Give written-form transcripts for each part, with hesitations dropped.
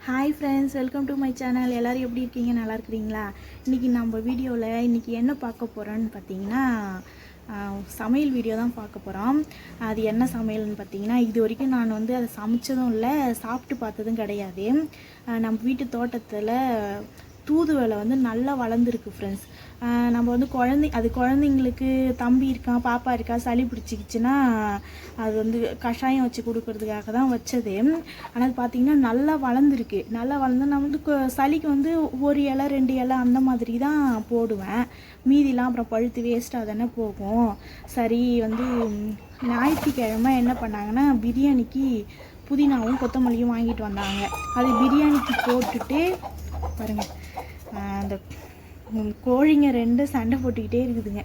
Hi friends, welcome to my channel. எல்லோரும் எப்படி இருக்கீங்க? நல்லா இருக்கிறீங்களா? இன்றைக்கி நம்ம வீடியோவில் இன்றைக்கி என்ன பார்க்க போகிறோன்னு பார்த்தீங்கன்னா சமையல் வீடியோ தான் பார்க்க போகிறோம். அது என்ன சமையல்னு பார்த்தீங்கன்னா, இது வரைக்கும் நான் வந்து அதை சமைச்சதும் இல்லை, சாப்பிட்டு பார்த்ததும் கிடையாது. நம்ம வீட்டு தோட்டத்தில் தூதுவளை வந்து நல்லா வளர்ந்துருக்கு ஃப்ரெண்ட்ஸ். நம்ம வந்து குழந்தைங்களுக்கு தம்பி இருக்கான், பாப்பா இருக்கா, சளி பிடிச்சிக்கிச்சுன்னா அது வந்து கஷாயம் வச்சு கொடுக்கறதுக்காக தான் வச்சது. ஆனால் அது பார்த்திங்கன்னா நல்லா வளர்ந்துருக்கு. நல்லா வளர்ந்து நான் வந்து சளிக்கு வந்து ஒரு இலை 2 இலை அந்த மாதிரி தான் போடுவேன். மீதிலாம் அப்புறம் பழுத்து வேஸ்ட்டாக தானே போகும். சரி, வந்து ஞாயிற்றுக்கிழமை என்ன பண்ணாங்கன்னா, பிரியாணிக்கு புதினாவும் கொத்தமல்லியும் வாங்கிட்டு வந்தாங்க. அது பிரியாணிக்கு போட்டுட்டு பாருங்கள், அந்த கோழிங்க 2 சண்டை போட்டுக்கிட்டே இருக்குதுங்க.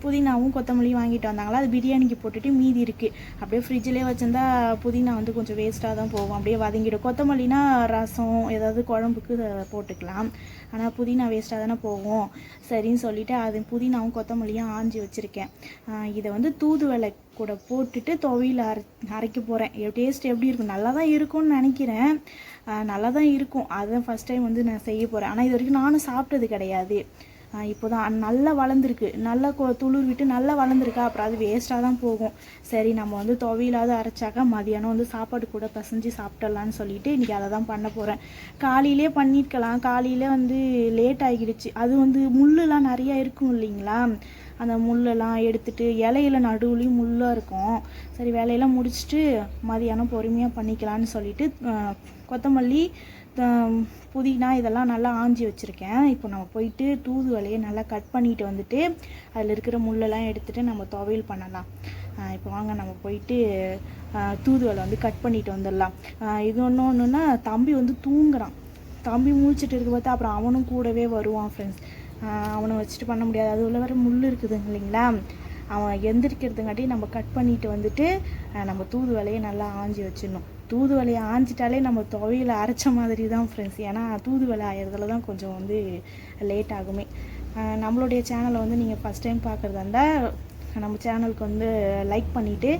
புதினாவும் கொத்தமல்லியும் வாங்கிட்டு வந்தாங்களா, அது பிரியாணிக்கு போட்டுட்டு மீதி இருக்குது. அப்படியே ஃப்ரிட்ஜிலே வச்சுருந்தா புதினா வந்து கொஞ்சம் வேஸ்ட்டாக தான் போகும், அப்படியே வதங்கிடும். கொத்தமல்லினா ரசம் ஏதாவது குழம்புக்கு போட்டுக்கலாம், ஆனால் புதினா வேஸ்ட்டாக தானே போகும். சரின்னு சொல்லிவிட்டு அது புதினாவும் கொத்தமல்லியும் ஆஞ்சி வச்சுருக்கேன். இதை வந்து தூதுவளை கூட போட்டுட்டு துவையில் அரைக்க போகிறேன். டேஸ்ட் எப்படி இருக்கும்? நல்லா தான் இருக்கும்னு நினைக்கிறேன். நல்லா தான் இருக்கும். அதுதான் ஃபஸ்ட் டைம் வந்து நான் செய்ய போகிறேன். ஆனால் இது வரைக்கும் நானும் சாப்பிட்டது கிடையாது. இப்போ தான் நல்லா வளர்ந்துருக்கு, நல்லா துளிர் விட்டு நல்லா வளர்ந்துருக்கா. அப்புறம் அது வேஸ்ட்டாக தான் போகும். சரி, நம்ம வந்து துவையிலாவது அரைச்சாக்கா மதியானம் வந்து சாப்பாடு கூட பசைஞ்சு சாப்பிடலான்னு சொல்லிட்டு இன்றைக்கி அதை தான் பண்ண போகிறேன். காலையிலே பண்ணியிருக்கலாம், காலையில் வந்து லேட் ஆகிடுச்சு. அது வந்து முள்ளுலாம் நிறையா இருக்கும் இல்லைங்களா, அந்த முள்ளெல்லாம் எடுத்துகிட்டு இலையில நடுவுலையும் முள்ளாக இருக்கும். சரி, வேலையெல்லாம் முடிச்சுட்டு மதியானம் பொறுமையாக பண்ணிக்கலான்னு சொல்லிட்டு கொத்தமல்லி புதினா இதெல்லாம் நல்லா ஆஞ்சி வச்சுருக்கேன். இப்போ நம்ம போயிட்டு தூதுவளையை நல்லா கட் பண்ணிட்டு வந்துட்டு அதில் இருக்கிற முள்ளெல்லாம் எடுத்துகிட்டு நம்ம துவையல் பண்ணலாம். இப்போ வாங்க நம்ம போயிட்டு தூதுவளை வந்து கட் பண்ணிட்டு வந்துடலாம். இது ஒன்றுன்னா தம்பி வந்து தூங்குறான். தம்பி முழிச்சிட்டு இருக்க பார்த்தா அப்புறம் அவனும் கூடவே வருவான் ஃப்ரெண்ட்ஸ். அவனை வச்சுட்டு பண்ண முடியாது, அது உள்ள வேறு முள் இருக்குதுங்க இல்லைங்களா. அவன் எந்திரிக்கிறதுங்காட்டி நம்ம கட் பண்ணிட்டு வந்துட்டு நம்ம தூதுவளையை நல்லா ஆஞ்சி வச்சிடணும். தூதுவளையை ஆஞ்சிட்டாலே நம்ம துவையில் அரைச்ச மாதிரி தான் ஃப்ரெண்ட்ஸ். ஏன்னா தூதுவளை ஆயிரத்தில் தான் கொஞ்சம் வந்து லேட் ஆகுமே. நம்மளுடைய சேனலை வந்து நீங்கள் ஃபஸ்ட் டைம் பார்க்குறதா இருந்தால் நம்ம சேனலுக்கு வந்து லைக் பண்ணிவிட்டு,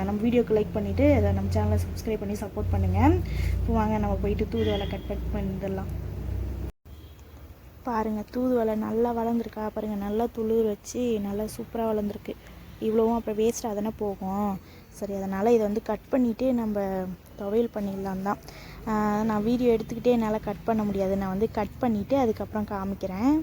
நம்ம வீடியோக்கு லைக் பண்ணிவிட்டு நம்ம சேனலை சப்ஸ்கிரைப் பண்ணி சப்போர்ட் பண்ணுங்கள். இப்போ வாங்க நம்ம போயிட்டு தூதுவளை கட் பண்ணிடலாம். பாருங்கள், தூதுவளை நல்லா வளர்ந்துருக்கா பாருங்கள். நல்லா துளிர் வச்சு நல்லா சூப்பராக வளர்ந்துருக்கு. இவ்வளோவும் அப்புறம் வேஸ்ட்டாக தானே போகும். சரி, அதனால் இதை வந்து கட் பண்ணிவிட்டு நம்ம துவையல் பண்ணிடலாம் தான். நான் வீடியோ எடுத்துக்கிட்டே என்னால் கட் பண்ண முடியாது. நான் வந்து கட் பண்ணிவிட்டு அதுக்கப்புறம் காமிக்கிறேன்.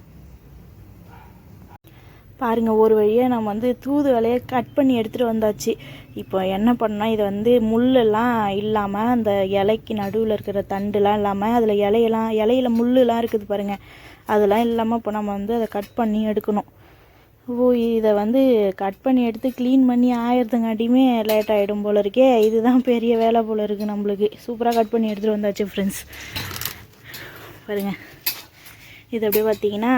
பாருங்கள், ஒரு வழியாக நம்ம வந்து தூதுவளையை கட் பண்ணி எடுத்துகிட்டு வந்தாச்சு. இப்போ என்ன பண்ணோம், இதை வந்து முள்ளெல்லாம் இல்லாமல், அந்த இலைக்கு நடுவில் இருக்கிற தண்டுலாம் இல்லாமல், அதில் இலையில முள்ளெலாம் இருக்குது பாருங்கள், அதெல்லாம் இல்லாமல் இப்போ நம்ம வந்து அதை கட் பண்ணி எடுக்கணும். இதை வந்து கட் பண்ணி எடுத்து க்ளீன் பண்ணி ஆயிரத்துங்காட்டியுமே லேட் ஆகிடும் போல இருக்கே. இதுதான் பெரிய வேலை போல் இருக்குது நம்மளுக்கு. சூப்பராக கட் பண்ணி எடுத்துகிட்டு வந்தாச்சு ஃப்ரெண்ட்ஸ். பாருங்கள், இது அப்படியே பார்த்திங்கன்னா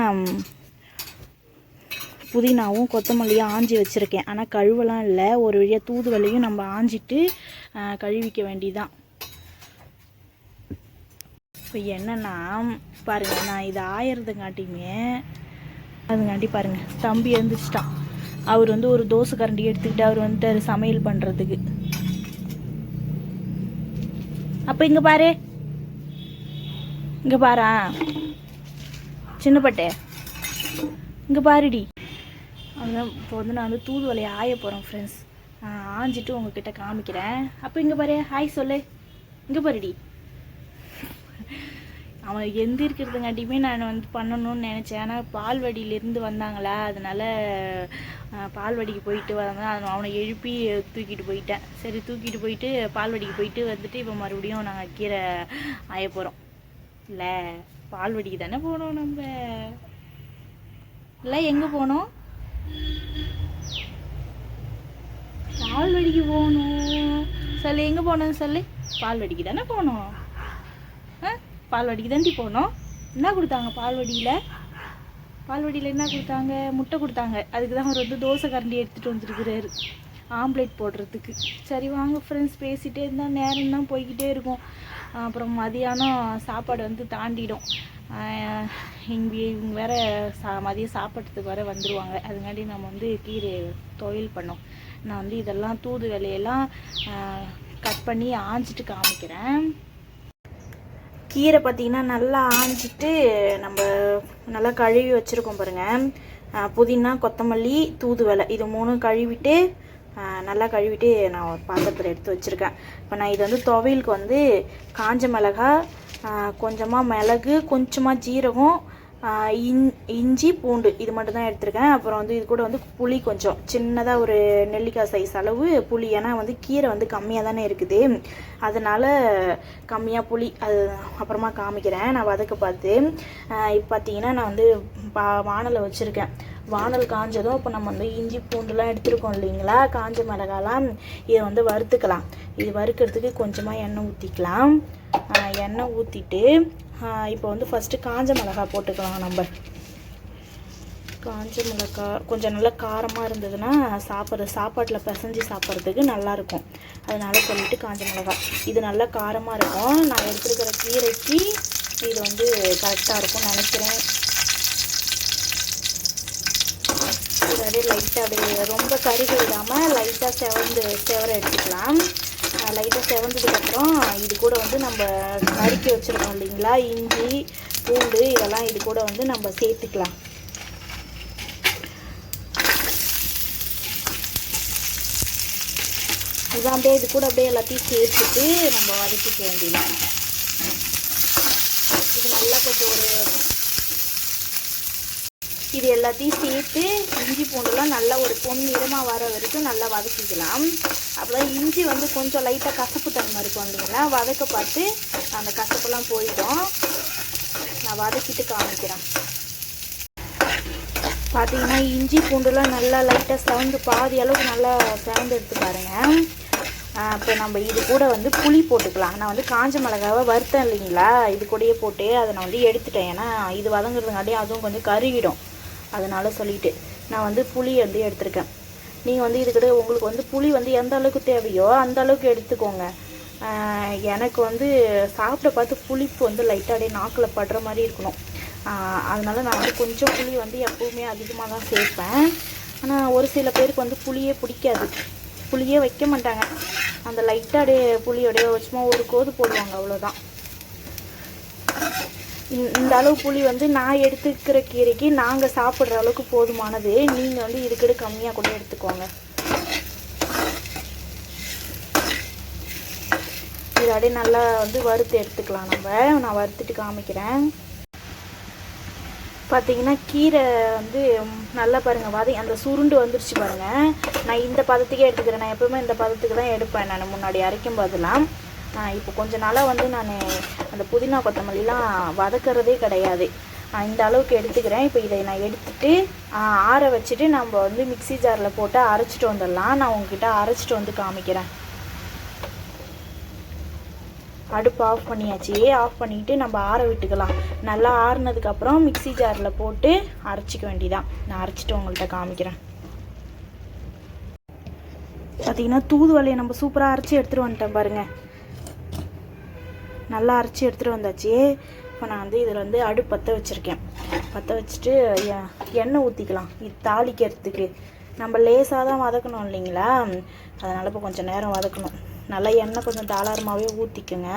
புதினாவும் கொத்தமல்லியும் ஆஞ்சி வச்சுருக்கேன். ஆனால் கழுவலாம் இல்லை, ஒரு வழியாக தூதுவளையும் நம்ம ஆஞ்சிட்டு கழுவிக்க வேண்டிதான். இப்போ என்னென்னா பாருங்கள், நான் இது ஆயிரத்துங்காட்டியுமே அதுங்காட்டி பாருங்கள் தம்பி எழுந்திரிச்சிட்டான். அவர் வந்து ஒரு தோசை கரண்டி எடுத்துக்கிட்டு அவர் வந்துட்டு சமையல் பண்ணுறதுக்கு. அப்போ இங்கே பாரு, இங்கே பாரா சின்னப்பட்டே, இங்கே பாருடி. அதுதான் இப்போ வந்து நான் வந்து தூதுவளையை ஆய போகிறேன் ஃப்ரெண்ட்ஸ். ஆஞ்சிட்டு உங்ககிட்ட காமிக்கிறேன். அப்போ இங்கே பாரு, ஹாய் சொல்லு. இங்கே பாருடி. அவன் எந்திரிக்கிறதுங்காட்டியுமே நான் வந்து பண்ணணும்னு நினச்சேன். ஆனால் பால்வடியிலேருந்து வந்தாங்களா, அதனால் பால்வடிக்கு போயிட்டு வந்தால் அவனை எழுப்பி தூக்கிட்டு போயிட்டேன். சரி, தூக்கிட்டு போயிட்டு பால்வடிக்கு போயிட்டு வந்துட்டு இப்போ மறுபடியும் நாங்கள் கீரை ஆய போகிறோம். இல்லை, பால்வடிக்கு தானே போனோம் நம்ம. இல்லை, எங்கே போனோம்? பால்வடிக்கு போகணும். சொல்லு, எங்கே போனோன்னு சொல்லு. பால்வடிக்கு தானே போனோம். பால்வடிக்கு தாண்டி போனோம். என்ன கொடுத்தாங்க பால்வடியில்? பால்வடியில் என்ன கொடுத்தாங்க? முட்டை கொடுத்தாங்க. அதுக்கு தான் அவர் வந்து தோசை கரண்டி எடுத்துகிட்டு வந்துருக்குறாரு ஆம்லேட் போடுறதுக்கு. சரி வாங்க ஃப்ரெண்ட்ஸ், பேசிகிட்டே இருந்தால் நேரம் தான் போய்கிட்டே இருக்கும். அப்புறம் மதியானம் சாப்பாடு வந்து தாண்டிடும். இவங்க வேறு மதியம் சாப்பிட்றதுக்கு வேறு வந்துடுவாங்க. அதுங்காட்டி நம்ம வந்து கீரை துவையல் பண்ணோம். நான் வந்து இதெல்லாம் தூதுவளையெல்லாம் கட் பண்ணி ஆஞ்சிட்டு காமிக்கிறேன். கீரை பார்த்திங்கன்னா நல்லா ஆஞ்சிட்டு நம்ம நல்லா கழுவி வச்சுருக்கோம் பாருங்கள். புதினா, கொத்தமல்லி, தூதுவளை இது 3 கழுவிட்டு நல்லா கழுவிட்டு நான் ஒரு பாத்திரத்தில் எடுத்து வச்சுருக்கேன். இப்போ நான் இது வந்து துவையலுக்கு வந்து காஞ்ச மிளகாய், கொஞ்சமாக மிளகு, கொஞ்சமாக ஜீரகம், இஞ்சி, பூண்டு இது மட்டும் தான் எடுத்திருக்கேன். அப்புறம் வந்து இது கூட வந்து புளி கொஞ்சம் சின்னதாக ஒரு நெல்லிக்காய் சைஸ் அளவு புளி. ஏன்னா வந்து கீரை வந்து கம்மியாக தானே இருக்குது, அதனால் கம்மியாக புளி அது அப்புறமா காமிக்கிறேன் நான் வதக்க பார்த்து. இப்போ பார்த்தீங்கன்னா நான் வந்து வானலை வச்சுருக்கேன். வானல் காஞ்சதும் இப்போ நம்ம வந்து இஞ்சி பூண்டுலாம் எடுத்துருக்கோம் இல்லைங்களா, காஞ்ச மிளகாலாம், இதை வந்து வறுத்துக்கலாம். இது வறுக்கிறதுக்கு கொஞ்சமாக எண்ணெய் ஊற்றிக்கலாம். எண்ணெய் ஊற்றிட்டு இப்போ வந்து ஃபஸ்ட்டு காஞ்ச மிளகாய் போட்டுக்கலாம். நம்ம காஞ்ச மிளகாய் கொஞ்சம் நல்லா காரமாக இருந்ததுன்னா சாப்பாட்டில் பிசைஞ்சு சாப்பிட்றதுக்கு நல்லாயிருக்கும். அதனால் சொல்லிட்டு காஞ்ச மிளகாய் இது நல்லா காரமாக இருக்கும். நான் எடுத்துருக்கிற கீரைக்கு இது வந்து கரெக்டாக இருக்கும்னு நினைக்கிறேன். இது அப்படியே லைட்டாக அப்படியே ரொம்ப கருக விடாமல் லைட்டாக செவர எடுத்துக்கலாம். லைட்டாக செவந்ததுக்கப்புறம் இது கூட வந்து நம்ம நறுக்கி வச்சுருக்கோம் இல்லைங்களா, இஞ்சி, பூண்டு இதெல்லாம் இது கூட வந்து நம்ம சேர்த்துக்கலாம். இதான் அப்படியே இது கூட அப்படியே எல்லாத்தையும் சேர்த்துட்டு நம்ம வதக்கிக்க வேண்டியது. இது நல்லா கொஞ்சம் இது எல்லாத்தையும் சேர்த்து இஞ்சி பூண்டுலாம் நல்லா ஒரு பொன்னிறமாக வர வரைக்கும் நல்லா வதக்கிக்கலாம். அப்புறம் இஞ்சி வந்து கொஞ்சம் லைட்டாக கசப்பு தன்மை இருக்கும் இல்லைங்களா, வதக்க பார்த்து அந்த கசப்பெல்லாம் போயிடும். நான் வதக்கிட்டு காமிக்கிறேன். பார்த்தீங்கன்னா இஞ்சி பூண்டுலாம் நல்லா லைட்டாக செவந்து பாதி அளவுக்கு நல்லா செவந்து எடுத்து பாருங்கள். இப்போ நம்ம இது கூட வந்து புளி போட்டுக்கலாம். நான் வந்து காஞ்ச மிளகாவை வறுத்தேன் இல்லைங்களா, இது கூடயே போட்டு அதை நான் வந்து எடுத்துட்டேன். ஏன்னா இது வதங்குறதுங்காட்டியும் அதுவும் கொஞ்சம் கருகிடும், அதனால் சொல்லிவிட்டு நான் வந்து புளி வந்து எடுத்துருக்கேன். நீங்கள் வந்து இதுக்கிட்ட உங்களுக்கு வந்து புளி வந்து எந்த அளவுக்கு தேவையோ அந்த அளவுக்கு எடுத்துக்கோங்க. எனக்கு வந்து சாப்பிட பார்த்து புளிப்பு வந்து லைட்டாக அப்படியே நாக்கில் படுற மாதிரி இருக்கணும். அதனால் நான் வந்து கொஞ்சம் புளி வந்து எப்போவுமே அதிகமாக தான் சேர்ப்பேன். ஆனால் ஒரு சில பேருக்கு வந்து புளியே பிடிக்காது, புளியே வைக்க மாட்டாங்க. அந்த லைட்டாக அப்படியே புளியோடைய சும்மா ஒரு கோது போடுவாங்க, அவ்வளோதான். இந்த அளவு புளி வந்து நான் எடுத்துக்கிற கீரைக்கு நாங்கள் சாப்பிட்ற அளவுக்கு போதுமானது. நீங்கள் வந்து இதுக்கிட்ட கம்மியாக கூட எடுத்துக்கோங்க. இது அப்படியே நல்லா வந்து வறுத்து எடுத்துக்கலாம். நான் வறுத்துட்டு காமிக்கிறேன். பார்த்தீங்கன்னா கீரை வந்து நல்லா பாருங்கள் அந்த சுருண்டு வந்துருச்சு பாருங்கள். நான் இந்த பதத்துக்கே எடுத்துக்கிறேன். நான் எப்போவுமே இந்த பதத்துக்கு தான் எடுப்பேன் நான் முன்னாடி அரைக்கும் போதெல்லாம். இப்போ கொஞ்ச நாளாக வந்து நான் அந்த புதினா கொத்தமல்லிலாம் வதக்கிறதே கிடையாது. இந்த அளவுக்கு எடுத்துக்கிறேன். இப்போ இதை நான் எடுத்துகிட்டு ஆற வச்சுட்டு நம்ம வந்து மிக்சி ஜாரில் போட்டு அரைச்சிட்டு வந்துடலாம். நான் உங்ககிட்ட அரைச்சிட்டு வந்து காமிக்கிறேன். அடுப்பு ஆஃப் பண்ணியாச்சு. ஆஃப் பண்ணிவிட்டு நம்ம ஆற விட்டுக்கலாம். நல்லா ஆறுனதுக்கப்புறம் மிக்சி ஜாரில் போட்டு அரைச்சிக்க வேண்டியதான். நான் அரைச்சிட்டு உங்கள்கிட்ட காமிக்கிறேன். பார்த்திங்கன்னா தூதுவளையை நம்ம சூப்பராக அரைச்சி எடுத்துகிட்டு வந்துட்டேன் பாருங்கள். நல்லா அரைச்சி எடுத்துகிட்டு வந்தாச்சு. இப்போ நான் வந்து இதில் வந்து அடுப்பு பற்ற வச்சுருக்கேன். பற்ற வச்சுட்டு எண்ணெய் ஊற்றிக்கலாம். இது தாளிக்கிறதுக்கு நம்ம லேசாக தான் வதக்கணும் இல்லைங்களா, அதனால் இப்போ கொஞ்சம் நேரம் வதக்கணும். நல்லா எண்ணெய் கொஞ்சம் தாளாரமாகவே ஊற்றிக்குங்க.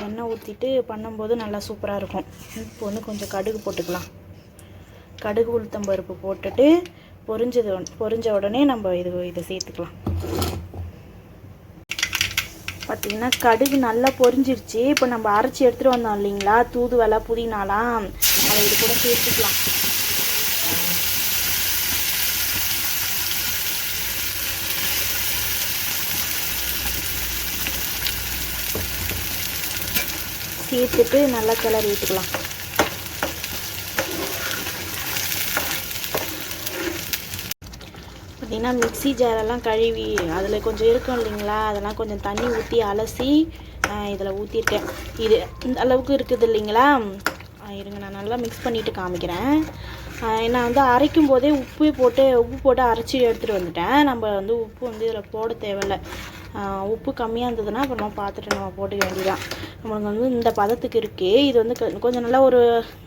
எண்ணெய் ஊற்றிட்டு பண்ணும்போது நல்லா சூப்பராக இருக்கும். இப்போ வந்து கொஞ்சம் கடுகு போட்டுக்கலாம். கடுகு, உளுத்தம் பருப்பு போட்டுட்டு பொரிஞ்ச உடனே நம்ம இதை சேர்த்துக்கலாம். பார்த்திங்கன்னா கடுகு நல்லா பொரிஞ்சிருச்சு. இப்போ நம்ம அரைச்சி எடுத்துகிட்டு வந்தோம் இல்லைங்களா தூதுவளை, புதினாலாம், அதை இது கூட சேர்த்துக்கலாம். சேர்த்துட்டு நல்லா கிளறி விட்டுக்கலாம். பார்த்திங்கன்னா மிக்சி ஜாரெல்லாம் கழுவி அதில் கொஞ்சம் இருக்கும் இல்லைங்களா, அதெல்லாம் கொஞ்சம் தண்ணி ஊற்றி அலசி இதில் ஊற்றிருக்கேன். இது இந்த அளவுக்கு இருக்குது இல்லைங்களா. இருங்க நான் நல்லா மிக்ஸ் பண்ணிவிட்டு காமிக்கிறேன். நான் வந்து அரைக்கும் போதே உப்பு போட்டு அரைச்சி எடுத்துகிட்டு வந்துட்டேன். நம்ம வந்து உப்பு வந்து இதில் போட தேவையில்லை. உப்பு கம்மியாக இருந்ததுன்னா அப்புறமா பார்த்துட்டு நம்ம போட்டுக்க வேண்டியதான். நம்மளுக்கு வந்து இந்த பதத்துக்கு இருக்குது. இது வந்து கொஞ்சம் நல்லா ஒரு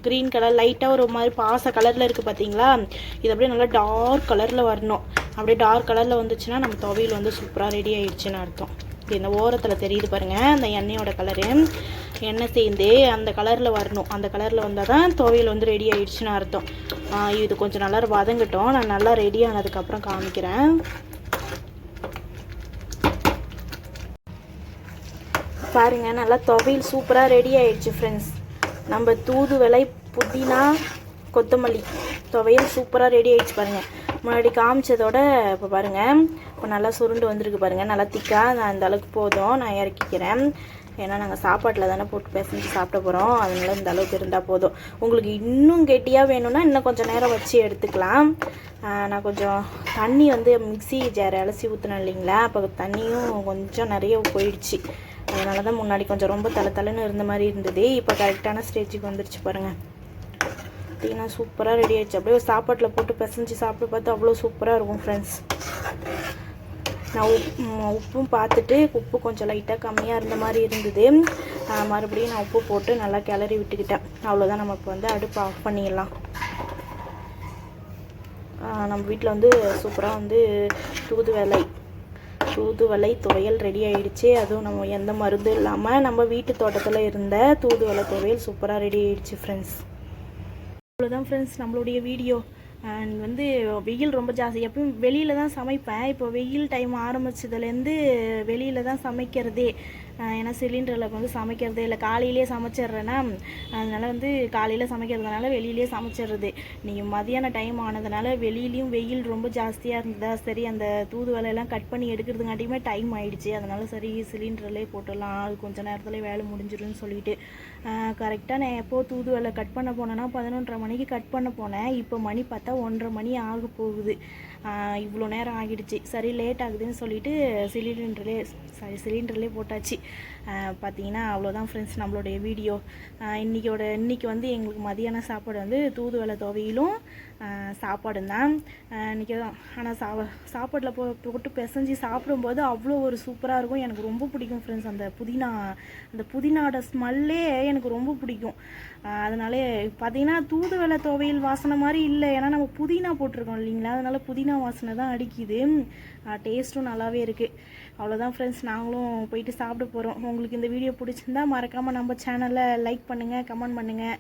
க்ரீன் கலர் லைட்டாக ஒரு மாதிரி பாச கலரில் இருக்குது பார்த்தீங்களா. இது அப்படியே நல்லா டார்க் கலரில் வரணும். அப்படியே டார்க் கலரில் வந்துச்சுன்னா நம்ம துவையல் வந்து சூப்பராக ரெடி ஆகிடுச்சின்னு அர்த்தம். இந்த ஓரத்தில் தெரியுது பாருங்கள் அந்த எண்ணெயோட கலரு. எண்ணெய் சேர்ந்து அந்த கலரில் வரணும். அந்த கலரில் வந்தால் தான் துவையல் வந்து ரெடி ஆகிடுச்சுன்னு அர்த்தம். இது கொஞ்சம் நல்லா வதங்கட்டும். நான் நல்லா ரெடி ஆனதுக்கப்புறம் காமிக்கிறேன். பாருங்கள், நல்லா துவையல் சூப்பராக ரெடி ஆகிடுச்சு ஃப்ரெண்ட்ஸ். நம்ம தூதுவளை, புதினா, கொத்தமல்லி துவையல் சூப்பராக ரெடி ஆகிடுச்சு பாருங்கள். முன்னாடி காமிச்சதோட இப்போ பாருங்கள், இப்போ நல்லா சுருண்டு வந்திருக்கு பாருங்கள். நல்லா திக்காக நான் இந்த அளவுக்கு போதும். நான் இறக்கிக்கிறேன். ஏன்னா நாங்கள் சாப்பாட்டில் தானே போட்டு பிசைஞ்சு சாப்பிட போகிறோம். அதனால இந்த அளவுக்கு இருந்தால் போதும். உங்களுக்கு இன்னும் கெட்டியாக வேணும்னா இன்னும் கொஞ்சம் நேரம் வச்சு எடுத்துக்கலாம். நான் கொஞ்சம் தண்ணி வந்து மிக்ஸி ஜார் அலசி ஊற்றினேன் இல்லைங்களா, அப்போ தண்ணியும் கொஞ்சம் நிறைய போயிடுச்சு. அதனால தான் முன்னாடி கொஞ்சம் ரொம்ப தலை இருந்த மாதிரி இருந்தது. இப்போ கரெக்டான ஸ்டேஜுக்கு வந்துருச்சு பாருங்கள். பார்த்தீங்கன்னா சூப்பராக ரெடி ஆகிடுச்சு. அப்படியே சாப்பாட்டில் போட்டு பிசைஞ்சு சாப்பிட்டு பார்த்து அவ்வளோ சூப்பராக இருக்கும் ஃப்ரெண்ட்ஸ். நான் உப்பும் பார்த்துட்டு உப்பு கொஞ்சம் லைட்டாக கம்மியாக இருந்த மாதிரி இருந்தது. மறுபடியும் நான் உப்பு போட்டு நல்லா கிளறி விட்டுக்கிட்டேன். அவ்வளோதான். நம்ம இப்போ வந்து அடுப்பு ஆஃப் பண்ணிடலாம். நம்ம வீட்டில் வந்து சூப்பராக வந்து தூதுவளை துவையல் ரெடி ஆகிடுச்சு. அதுவும் நம்ம எந்த மருந்தும் இல்லாமல் நம்ம வீட்டு தோட்டத்தில் இருந்த தூதுவளை துவையல் சூப்பராக ரெடி ஆகிடுச்சு ஃப்ரெண்ட்ஸ். அவ்வளோதான் ஃப்ரெண்ட்ஸ் நம்மளுடைய வீடியோ. வந்து வெயில் ரொம்ப ஜாஸ்தி. எப்பவும் வெளியில் தான் சமைப்பேன். இப்போ வெயில் டைம் ஆரம்பிச்சதுலேருந்து வெளியில் தான் சமைக்கிறதே. ஏன்னா சிலிண்டரில் வந்து சமைக்கிறதே இல்லை. காலையிலே சமைச்சிட்றேன்னா, அதனால் வந்து காலையில் சமைக்கிறதுனால வெளியிலே சமைச்சிடுறது. நீங்கள் மதியான டைம் ஆனதுனால வெளியிலையும் வெயில் ரொம்ப ஜாஸ்தியாக இருந்ததா, சரி அந்த தூதுவளையெல்லாம் கட் பண்ணி எடுக்கிறதுங்காட்டியுமே டைம் ஆகிடுச்சு. அதனால் சரி சிலிண்டர்லேயே போட்டுடலாம், அது கொஞ்சம் நேரத்தில் வேலை முடிஞ்சிடும்னு சொல்லிட்டு கரெக்டாக நான் எப்போது தூதுவளை கட் பண்ண போனேன்னா 11:30 மணிக்கு கட் பண்ண போனேன். இப்போ மணி பார்த்தா 1:30 மணி ஆக போகுது. இவ்வளோ நேரம் ஆகிடுச்சு. சரி லேட் ஆகுதுன்னு சொல்லிட்டு சிலிண்டர்லேயே போட்டாச்சு. பார்த்தீங்கன்னா அவ்வளோதான் ஃப்ரெண்ட்ஸ் நம்மளுடைய வீடியோ. இன்றைக்கி வந்து எங்களுக்கு மதியான சாப்பாடு வந்து தூதுவளை துவையிலும் சாப்பாடும் தான் இன்றைக்கி தான். ஆனால் சாப்பாட்டில் போட்டு பிசைஞ்சு சாப்பிடும்போது அவ்வளோ ஒரு சூப்பராக இருக்கும். எனக்கு ரொம்ப பிடிக்கும் ஃப்ரெண்ட்ஸ். அந்த புதினாவோட ஸ்மெல்லே எனக்கு ரொம்ப பிடிக்கும். அதனாலே பார்த்தீங்கன்னா தூதுவளை துவையல் வாசனை மாதிரி இல்லை. ஏன்னா நம்ம புதினா போட்டிருக்கோம் இல்லைங்களா, அதனால் புதினா வாசனை தான் அடிக்குது. டேஸ்ட்டும் நல்லாவே இருக்குது. அவ்வளோதான் ஃப்ரெண்ட்ஸ், நாங்களும் போயிட்டு சாப்பிட போகிறோம். உங்களுக்கு இந்த வீடியோ பிடிச்சிருந்தா மறக்காமல் நம்ம சேனலை லைக் பண்ணுங்கள், கமெண்ட் பண்ணுங்கள்,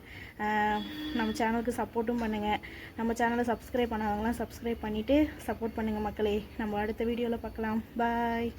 நம்ம சேனலுக்கு சப்போர்ட்டும் பண்ணுங்கள். நம்ம சேனலை சப்ஸ்கிரைப் பண்ணாதவங்களாம் சப்ஸ்கிரைப் பண்ணிவிட்டு சப்போர்ட் பண்ணுங்கள் மக்களே. நம்ம அடுத்த வீடியோவில் பார்க்கலாம். பாய்.